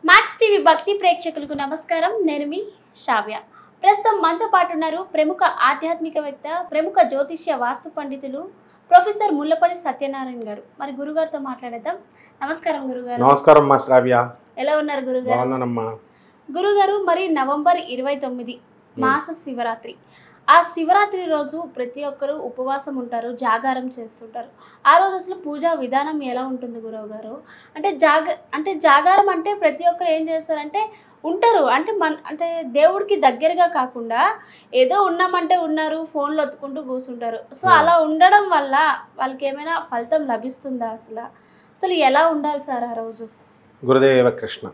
Max TV భక్తి ప్రేక్షకులకు నమస్కారం. నేను మీ శ్రావ్య. ప్రస్తుతం మనతో పాటు ఉన్నారు ప్రముఖ ఆధ్యాత్మికవేత్త, ప్రముఖ జ్యోతిష్య వాస్తు పండితులు ప్రొఫెసర్ ముల్లపల్లి సత్యనారాయణ గారు. మరి గురుగారితో మాట్లాడేద్దాం. నమస్కారం గురుగారు. నమస్కారం మా శ్రావ్య. ఎలా ఉన్నారు గురుగారు? బాగున్నానమ్మా. గురుగారు, మరి నవంబర్ 29 మాస శివరాత్రి. ఆ శివరాత్రి రోజు ప్రతి ఒక్కరూ ఉపవాసం ఉంటారు, జాగారం చేస్తుంటారు. ఆ రోజు అసలు పూజా విధానం ఎలా ఉంటుంది గురువు గారు? అంటే జాగారం అంటే ప్రతి ఒక్కరు ఏం చేస్తారంటే ఉంటారు, అంటే దేవుడికి దగ్గరగా కాకుండా ఏదో ఉన్నామంటే ఉన్నారు, ఫోన్లు ఒత్తుకుంటూ కూర్చుంటారు. సో అలా ఉండడం వల్ల వాళ్ళకి ఏమైనా ఫలితం లభిస్తుందా? అసలు ఎలా ఉండాలి సార్ ఆ రోజు? గురుదేవ కృష్ణ.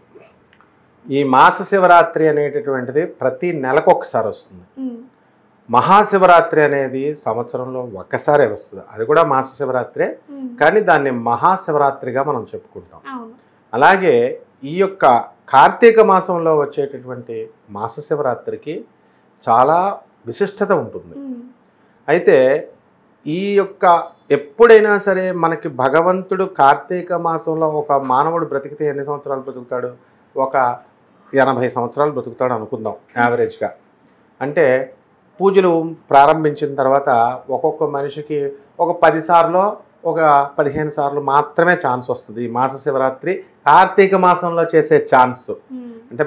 ఈ మాస శివరాత్రి అనేటటువంటిది ప్రతి నెలకు ఒకసారి వస్తుంది. మహాశివరాత్రి అనేది సంవత్సరంలో ఒక్కసారే వస్తుంది. అది కూడా మాస శివరాత్రే, కానీ దాన్ని మహాశివరాత్రిగా మనం చెప్పుకుంటాం. అలాగే ఈ యొక్క కార్తీక మాసంలో వచ్చేటటువంటి మాస శివరాత్రికి చాలా విశిష్టత ఉంటుంది. అయితే ఈ యొక్క ఎప్పుడైనా సరే మనకి భగవంతుడు కార్తీక మాసంలో ఒక మానవుడు బ్రతికితే ఎన్ని సంవత్సరాలు బ్రతుకుతాడు? ఒక 80 సంవత్సరాలు బ్రతుకుతాడు అనుకుందాం యావరేజ్గా. అంటే పూజలు ప్రారంభించిన తర్వాత ఒక్కొక్క మనిషికి ఒక 10 సార్లు, ఒక 15 సార్లు మాత్రమే ఛాన్స్ వస్తుంది. ఈ మాస శివరాత్రి కార్తీక మాసంలో చేసే ఛాన్స్. అంటే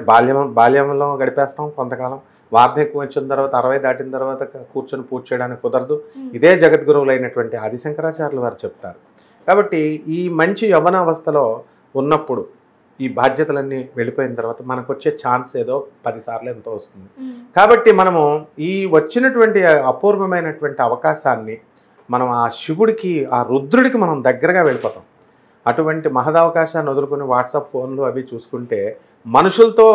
బాల్యంలో గడిపేస్తాం కొంతకాలం, వార్ధక్యం వచ్చిన తర్వాత 60 దాటిన తర్వాత కూర్చొని పూజ చేయడానికి కుదరదు. ఇదే జగద్గురువులైనటువంటి ఆదిశంకరాచార్యులు వారు చెప్తారు. కాబట్టి ఈ మంచి యవ్వన అవస్థలో ఉన్నప్పుడు ఈ బాధ్యతలన్నీ వెళ్ళిపోయిన తర్వాత మనకు వచ్చే ఛాన్స్ ఏదో 10 సార్లు ఎంతో వస్తుంది. కాబట్టి మనము ఈ వచ్చినటువంటి అపూర్వమైనటువంటి అవకాశాన్ని మనం ఆ శివుడికి, ఆ రుద్రుడికి మనం దగ్గరగా వెళ్ళిపోతాం. అటువంటి మహదవకాశాన్ని వదులుకొని వాట్సాప్ ఫోన్లు అవి చూసుకుంటే మనుషులతో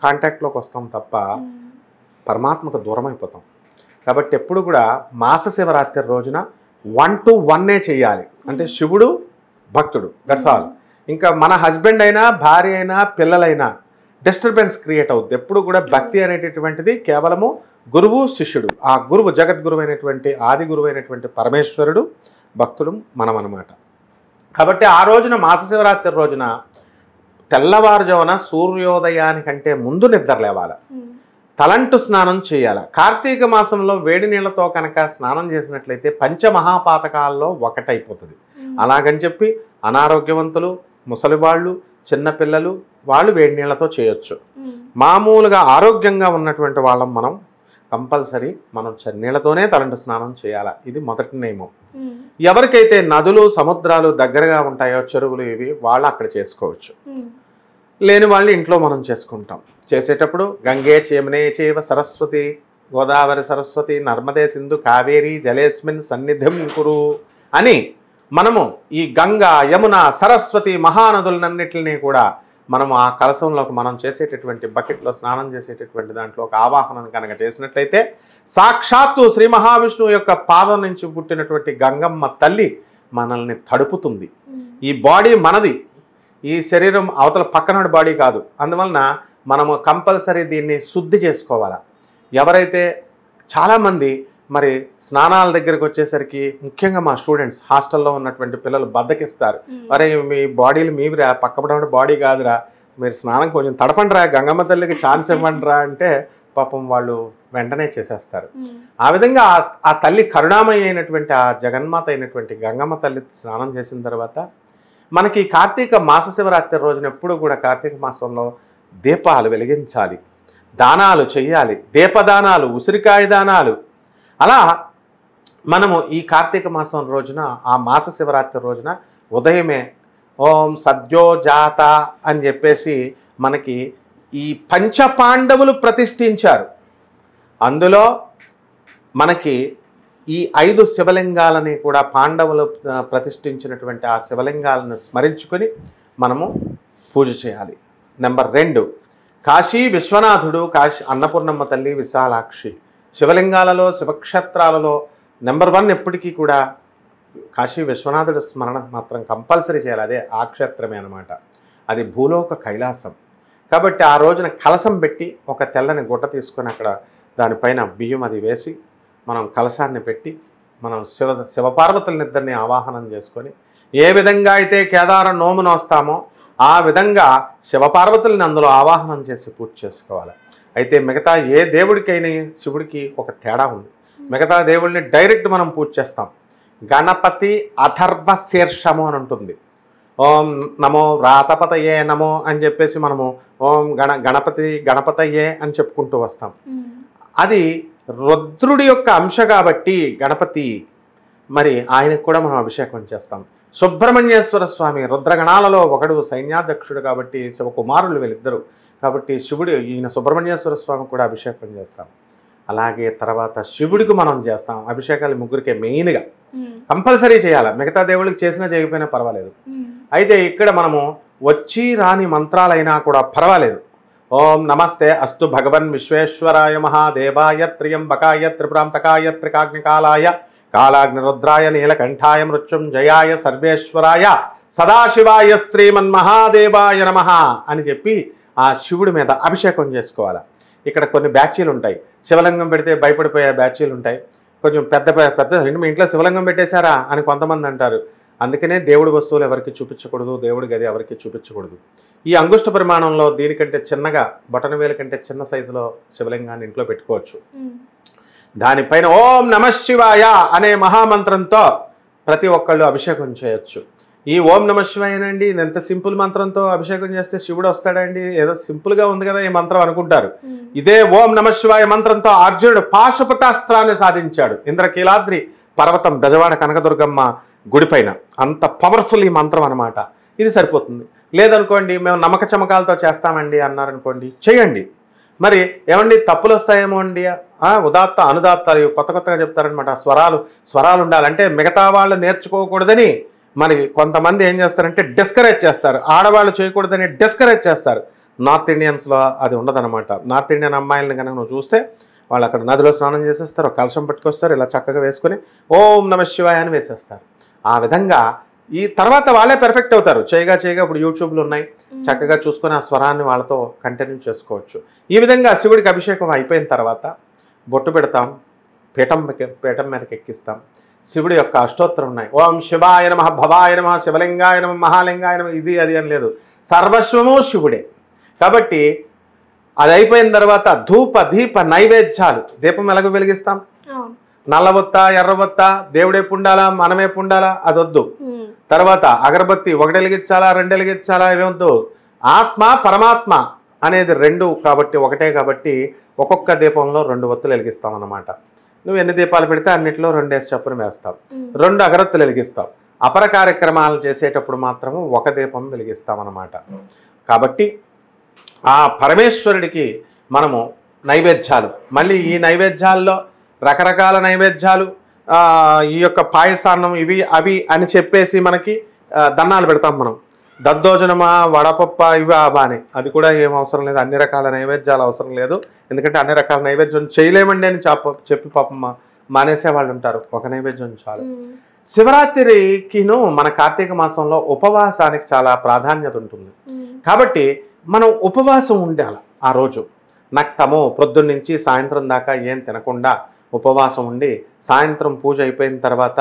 కాంటాక్ట్లోకి వస్తాం తప్ప పరమాత్మకు దూరం అయిపోతాం. కాబట్టి ఎప్పుడు కూడా మాస శివరాత్రి రోజున 1 to 1 చేయాలి. అంటే శివుడు భక్తుడు, దట్స్ ఆల్. ఇంకా మన హస్బెండ్ అయినా, భార్య అయినా, పిల్లలైనా డిస్టర్బెన్స్ క్రియేట్ అవుద్ది. ఎప్పుడు కూడా భక్తి అనేటటువంటిది కేవలము గురువు శిష్యుడు. ఆ గురువు జగద్గురువు అయినటువంటి ఆది గురువు అయినటువంటి పరమేశ్వరుడు, భక్తుడు మనం అన్నమాట. కాబట్టి ఆ రోజున మాస శివరాత్రి రోజున తెల్లవారుజామున సూర్యోదయానికంటే ముందు నిద్ర లేవాలి, తలంటు స్నానం చేయాలి. కార్తీక మాసంలో వేడి నీళ్లతో కనుక స్నానం చేసినట్లయితే పంచమహాపాతకాల్లో ఒకటైపోతుంది. అలాగని చెప్పి అనారోగ్యవంతులు, ముసలివాళ్ళు, చిన్నపిల్లలు వాళ్ళు వేడి నీళ్లతో చేయొచ్చు. మామూలుగా ఆరోగ్యంగా ఉన్నటువంటి వాళ్ళం మనం కంపల్సరీ మనం చన్నీళ్లతోనే తలంటు స్నానం చేయాలి. ఇది మొదటి నియమం. ఎవరికైతే నదులు, సముద్రాలు దగ్గరగా ఉంటాయో, చెరువులు ఇవి, వాళ్ళు అక్కడ చేసుకోవచ్చు. లేని వాళ్ళు ఇంట్లో మనం చేసుకుంటాం. చేసేటప్పుడు గంగే చేమనే చేవ సరస్వతి, గోదావరి సరస్వతి, నర్మదే సింధు కావేరి జలేస్మిన్ సన్నిధిం కురు అని మనము ఈ గంగా, యమున, సరస్వతి మహానదులన్నింటినీ కూడా మనం ఆ కలశంలోకి మనం చేసేటటువంటి బకెట్లో స్నానం చేసేటటువంటి దాంట్లో ఒక ఆవాహనం కనుక చేసినట్లయితే సాక్షాత్తు శ్రీ మహావిష్ణువు యొక్క పాదం నుంచి పుట్టినటువంటి గంగమ్మ తల్లి మనల్ని తడుపుతుంది. ఈ బాడీ మనది, ఈ శరీరం అవతల పక్కన బాడీ కాదు. అందువలన మనము కంపల్సరీ దీన్ని శుద్ధి చేసుకోవాలి. ఎవరైతే చాలామంది మరి స్నానాల దగ్గరికి వచ్చేసరికి, ముఖ్యంగా మా స్టూడెంట్స్, హాస్టల్లో ఉన్నటువంటి పిల్లలు బద్దకిస్తారు. అరే మీ బాడీలు మీవిరా, పక్కపడ బాడీ కాదురా, మీరు స్నానం కొంచెం తడపండిరా, గంగమ్మ తల్లికి ఛాన్స్ ఇవ్వండిరా అంటే పాపం వాళ్ళు వెంటనే చేసేస్తారు. ఆ విధంగా ఆ తల్లి కరుణామయి అయినటువంటి, ఆ జగన్మాత అయినటువంటి గంగమ్మ తల్లి స్నానం చేసిన తర్వాత మనకి కార్తీక మాస శివరాత్రి రోజున ఎప్పుడు కూడా కార్తీక మాసంలో దీపాలు వెలిగించాలి, దానాలు చెయ్యాలి, దీపదానాలు, ఉసిరికాయ దానాలు. అలా మనము ఈ కార్తీక మాసం రోజున, ఆ మాస శివరాత్రి రోజున ఉదయమే ఓం సద్యోజాత అని చెప్పేసి మనకి ఈ పంచపాండవులు ప్రతిష్ఠించారు. అందులో మనకి ఈ 5 శివలింగాలని కూడా పాండవులు ప్రతిష్ఠించినటువంటి ఆ శివలింగాలను స్మరించుకొని మనము పూజ చేయాలి. నెంబర్ 2, కాశీ విశ్వనాథుడు, కాశీ అన్నపూర్ణమ్మ తల్లి, విశాలాక్షి శివలింగాలలో, శివక్షేత్రాలలో నెంబర్ 1 ఎప్పటికీ కూడా కాశీ విశ్వనాథుడి స్మరణ మాత్రం కంపల్సరీ చేయాలి. అదే ఆ క్షేత్రమే అనమాట. అది భూలోక కైలాసం. కాబట్టి ఆ రోజున కలశం పెట్టి ఒక తెల్లని గుడ్డ తీసుకొని అక్కడ దానిపైన బియ్యం అది వేసి మనం కలశాన్ని పెట్టి మనం శివపార్వతులనిద్దరిని ఆవాహనం చేసుకొని ఏ విధంగా అయితే కేదార నోమును వస్తామో ఆ విధంగా శివపార్వతుల్ని అందులో ఆవాహనం చేసి పూజ చేసుకోవాలి. అయితే మిగతా ఏ దేవుడికైనా శివుడికి ఒక తేడా ఉంది. మిగతా దేవుడిని డైరెక్ట్ మనం పూజ చేస్తాం. గణపతి అథర్వ శీర్షము అని ఉంటుంది. ఓం నమో వ్రాతపతయే నమో అని చెప్పేసి మనము ఓం గణపతయే అని చెప్పుకుంటూ వస్తాం. అది రుద్రుడి యొక్క అంశ కాబట్టి గణపతి, మరి ఆయనకు కూడా మనం అభిషేకం చేస్తాం. సుబ్రహ్మణ్యేశ్వర స్వామి రుద్రగణాలలో ఒకడు, సైన్యాధ్యక్షుడు కాబట్టి శివకుమారులు వీళ్ళిద్దరు కాబట్టి శివుడు ఈయన సుబ్రహ్మణ్యేశ్వర స్వామి కూడా అభిషేకం చేస్తాం. అలాగే తర్వాత శివుడికి మనం చేస్తాం అభిషేకాలు. ముగ్గురికే మెయిన్గా కంపల్సరీ చేయాలి. మిగతా దేవుడికి చేసినా చేయకపోయినా పర్వాలేదు. అయితే ఇక్కడ మనము వచ్చి రాని మంత్రాలైనా కూడా పర్వాలేదు. ఓం నమస్తే అస్తు భగవన్ విశ్వేశ్వరాయ మహాదేవాయ త్రియంబకాయ త్రిపురాంతకాయ త్రికాగ్నికాలాయ కాలాగ్నిరుద్రాయ నీలకంఠాయ మృత్యుంజయాయ సర్వేశ్వరాయ సదాశివాయ శ్రీమన్మహాదేవాయ నమః అని చెప్పి ఆ శివుడి మీద అభిషేకం చేసుకోవాలి. ఇక్కడ కొన్ని బ్యాచీలు ఉంటాయి. శివలింగం పెడితే భయపడిపోయే బ్యాచీలు ఉంటాయి. కొంచెం పెద్ద పెద్ద మీ ఇంట్లో శివలింగం పెట్టేశారా అని కొంతమంది అంటారు. అందుకనే దేవుడి వస్తువులు ఎవరికి చూపించకూడదు, దేవుడి గది ఎవరికి చూపించకూడదు. ఈ అంగుష్ట పరిమాణంలో దీనికంటే చిన్నగా బొటన వేలు కంటే చిన్న సైజులో శివలింగాన్ని ఇంట్లో పెట్టుకోవచ్చు. దానిపైన ఓం నమః శివాయ అనే మహామంత్రంతో ప్రతి ఒక్కళ్ళు అభిషేకం చేయొచ్చు. ఈ ఓం నమః శివాయనండి ఇది ఎంత సింపుల్ మంత్రంతో అభిషేకం చేస్తే శివుడు వస్తాడండి, ఏదో సింపుల్గా ఉంది కదా ఈ మంత్రం అనుకుంటారు. ఇదే ఓం నమః శివాయ మంత్రంతో అర్జునుడు పాశుపతాస్త్రాన్ని సాధించాడు ఇంద్రకీలాద్రి పర్వతం బెజవాడ కనకదుర్గమ్మ గుడిపైన. అంత పవర్ఫుల్ ఈ మంత్రం అనమాట. ఇది సరిపోతుంది. లేదనుకోండి మేము నమ్మక చమకాలతో చేస్తామండి అన్నారనుకోండి, చేయండి. మరి ఏమండి తప్పులు వస్తాయేమో అండి, ఉదాత్త అనుదాత్తాలు కొత్తగా చెప్తారనమాట. స్వరాలు ఉండాలంటే మిగతా వాళ్ళు నేర్చుకోకూడదని మరి కొంతమంది ఏం చేస్తారంటే డిస్కరేజ్ చేస్తారు. ఆడవాళ్ళు చేయకూడదని డిస్కరేజ్ చేస్తారు. నార్త్ ఇండియన్స్లో అది ఉండదన్నమాట. నార్త్ ఇండియన్ అమ్మాయిలను కనుక నువ్వు చూస్తే వాళ్ళు అక్కడ నదిలో స్నానం చేసేస్తారు, కలశం పట్టుకొస్తారు, ఇలా చక్కగా వేసుకొని ఓం నమః శివాయ అని వేసేస్తారు. ఆ విధంగా ఈ తర్వాత వాళ్ళే పెర్ఫెక్ట్ అవుతారు. చేయగా ఇప్పుడు యూట్యూబ్లు ఉన్నాయి, చక్కగా చూసుకొని ఆ స్వరాన్ని వాళ్ళతో కంటిన్యూ చేసుకోవచ్చు. ఈ విధంగా శివుడికి అభిషేకం అయిపోయిన తర్వాత బొట్టు పెడతాం, పీఠం మీదకి ఎక్కిస్తాం. శివుడి యొక్క అష్టోత్తరం ఉన్నాయి. ఓం శివాయ నమః భవాయ నమః శివలింగాయ నమః మహాలింగాయ నమః. ఇది అది అని లేదు, సర్వస్వము శివుడే. కాబట్టి అది అయిపోయిన తర్వాత ధూప దీప నైవేద్యాలు. దీపం ఎలాగో వెలిగిస్తాం, నల్లబొత్త ఎర్రబొత్త దేవుడేపు ఉండాలా మనమేపు ఉండాలా అదొద్దు. తర్వాత అగరబత్తి ఒకటి వెలిగించాలా రెండు వెలిగించాలా ఇవేవద్దు. ఆత్మ పరమాత్మ అనేది రెండు కాబట్టి ఒకటే కాబట్టి ఒక్కొక్క దీపంలో 2 ఒత్తులు వెలిగిస్తాం అన్నమాట. నువ్వు ఎన్ని దీపాలు పెడితే అన్నింటిలో 2 చప్పున వేస్తావు, 2 అగరత్తులు వెలిగిస్తావు. అపర కార్యక్రమాలు చేసేటప్పుడు మాత్రము 1 దీపం వెలిగిస్తాం అన్నమాట. కాబట్టి ఆ పరమేశ్వరుడికి మనము నైవేద్యాలు, మళ్ళీ ఈ నైవేద్యాల్లో రకరకాల నైవేద్యాలు, ఈ యొక్క పాయసాన్నం ఇవి అవి అని చెప్పేసి మనకి దన్నాలు పెడతాం మనం. దద్దోజనమా వడపప్ప ఇవి బాని, అది కూడా ఏం అవసరం లేదు. అన్ని రకాల నైవేద్యాలు అవసరం లేదు. ఎందుకంటే అన్ని రకాల నైవేద్యం చేయలేమండి అని చెప్పి పాపం మానేసే వాళ్ళు ఉంటారు. ఒక నైవేద్యం చాలు. శివరాత్రికిను మన కార్తీక మాసంలో ఉపవాసానికి చాలా ప్రాధాన్యత ఉంటుంది. కాబట్టి మనం ఉపవాసం ఉండాలి. ఆ రోజు నక్తము ప్రొద్దున్నుంచి సాయంత్రం దాకా ఏం తినకుండా ఉపవాసం ఉండి సాయంత్రం పూజ అయిపోయిన తర్వాత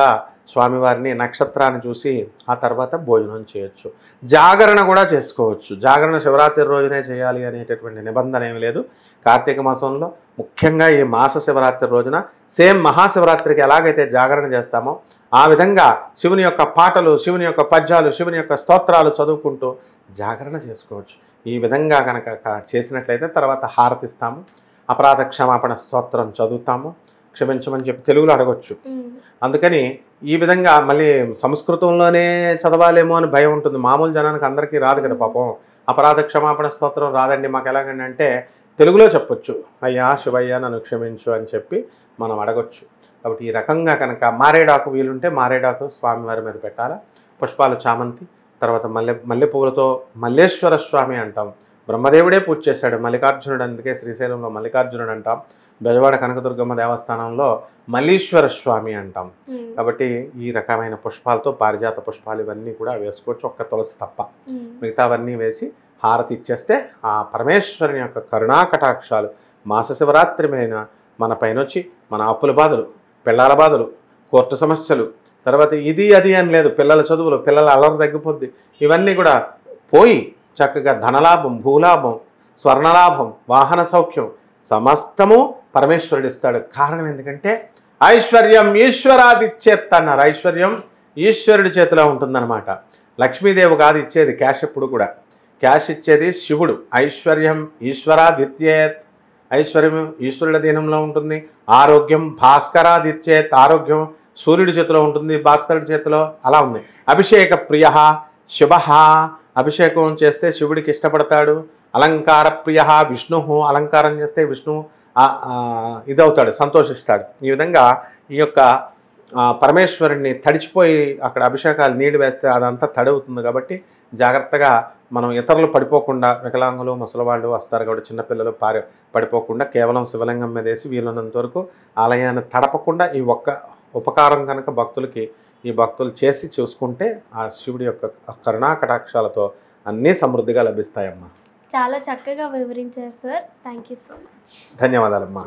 స్వామివారిని నక్షత్రాన్ని చూసి ఆ తర్వాత భోజనం చేయొచ్చు. జాగరణ కూడా చేసుకోవచ్చు. జాగరణ శివరాత్రి రోజునే చేయాలి అనేటటువంటి నిబంధన ఏమి లేదు. కార్తీక మాసంలో ముఖ్యంగా ఈ మాస శివరాత్రి రోజున సేమ్ మహాశివరాత్రికి ఎలాగైతే జాగరణ చేస్తామో ఆ విధంగా శివుని యొక్క పాటలు, శివుని యొక్క పద్యాలు, శివుని యొక్క స్తోత్రాలు చదువుకుంటూ జాగరణ చేసుకోవచ్చు. ఈ విధంగా కనుక చేసినట్లయితే తర్వాత హారతిస్తాము, అపరాధ క్షమాపణ స్తోత్రం చదువుతాము, క్షమించమని చెప్పి తెలుగులో అడగొచ్చు. అందుకని ఈ విధంగా మళ్ళీ సంస్కృతంలోనే చదవాలేమో అని భయం ఉంటుంది. మామూలు జనానికి అందరికీ రాదు కదా పాపం. అపరాధ క్షమాపణ స్తోత్రం రాదండి మాకు ఎలాగండి అంటే తెలుగులో చెప్పొచ్చు. అయ్యా శివయ్య నన్ను క్షమించు అని చెప్పి మనం అడగొచ్చు. కాబట్టి ఈ రకంగా కనుక మారేడాకు వీలుంటే మారేడాకు స్వామివారి మీద పెట్టాలా. పుష్పాలు చామంతి, తర్వాత మల్లె పువ్వులతో మల్లేశ్వర స్వామి అంటాం. బ్రహ్మదేవుడే పూజ చేశాడు మల్లికార్జునుడు, అందుకే శ్రీశైలంలో మల్లికార్జునుడు అంటాం. బెజవాడ కనకదుర్గమ్మ దేవస్థానంలో మల్లీశ్వర స్వామి అంటాం. కాబట్టి ఈ రకమైన పుష్పాలతో పారిజాత పుష్పాలు ఇవన్నీ కూడా వేసుకోవచ్చు, ఒక్క తులసి తప్ప. మిగతావన్నీ వేసి హారతి ఇచ్చేస్తే ఆ పరమేశ్వరుని యొక్క కరుణా కటాక్షాలు మాస శివరాత్రి మీద మన పైన వచ్చి మన అప్పుల బాధలు, పిల్లల బాధలు, కోర్టు సమస్యలు, తర్వాత ఇది అది అని లేదు, పిల్లల చదువులు, పిల్లల అల్లరి తగ్గిపోద్ది, ఇవన్నీ కూడా పోయి చక్కగా ధనలాభం, భూలాభం, స్వర్ణలాభం, వాహన సౌఖ్యం సమస్తము పరమేశ్వరుడు ఇస్తాడు. కారణం ఎందుకంటే ఐశ్వర్యం ఈశ్వరాదిచ్చేత్ అన్నారు. ఐశ్వర్యం ఈశ్వరుడి చేతిలో ఉంటుందన్నమాట. లక్ష్మీదేవి కాదు ఇచ్చేది క్యాష్, ఎప్పుడు కూడా క్యాష్ ఇచ్చేది శివుడు. ఐశ్వర్యం ఈశ్వరాదిత్యేత్, ఐశ్వర్యం ఈశ్వరుడి అధీనంలో ఉంటుంది. ఆరోగ్యం భాస్కరాదిత్యేత్, ఆరోగ్యం సూర్యుడి చేతిలో ఉంటుంది, భాస్కరుడి చేతిలో. అలా ఉంది. అభిషేక ప్రియ శుభ, అభిషేకం చేస్తే శివుడికి ఇష్టపడతాడు. అలంకార ప్రియ విష్ణు, అలంకారం చేస్తే విష్ణు ఇదవుతాడు, సంతోషిస్తాడు. ఈ విధంగా ఈ యొక్క పరమేశ్వరుడిని తడిచిపోయి అక్కడ అభిషేకాలు నీళ్ళు వేస్తే అదంతా తడవుతుంది. కాబట్టి జాగ్రత్తగా మనం ఇతరులు పడిపోకుండా, వికలాంగులు ముసలివాళ్ళు వస్తారు కాబట్టి చిన్నపిల్లలు పడిపోకుండా కేవలం శివలింగం మీద వేసి వీలున్నంత వరకు ఆలయాన్ని తడపకుండా ఈ ఒక్క ఉపకారం కనుక భక్తులకి ఈ భక్తులు చేసి చూసుకుంటే ఆ శివుడి యొక్క కరుణా కటాక్షాలతో అన్నీ సమృద్ధిగా లభిస్తాయమ్మా. చాలా చక్కగా వివరించారు sir. Thank you so much. ధన్యవాదాలమ్మా.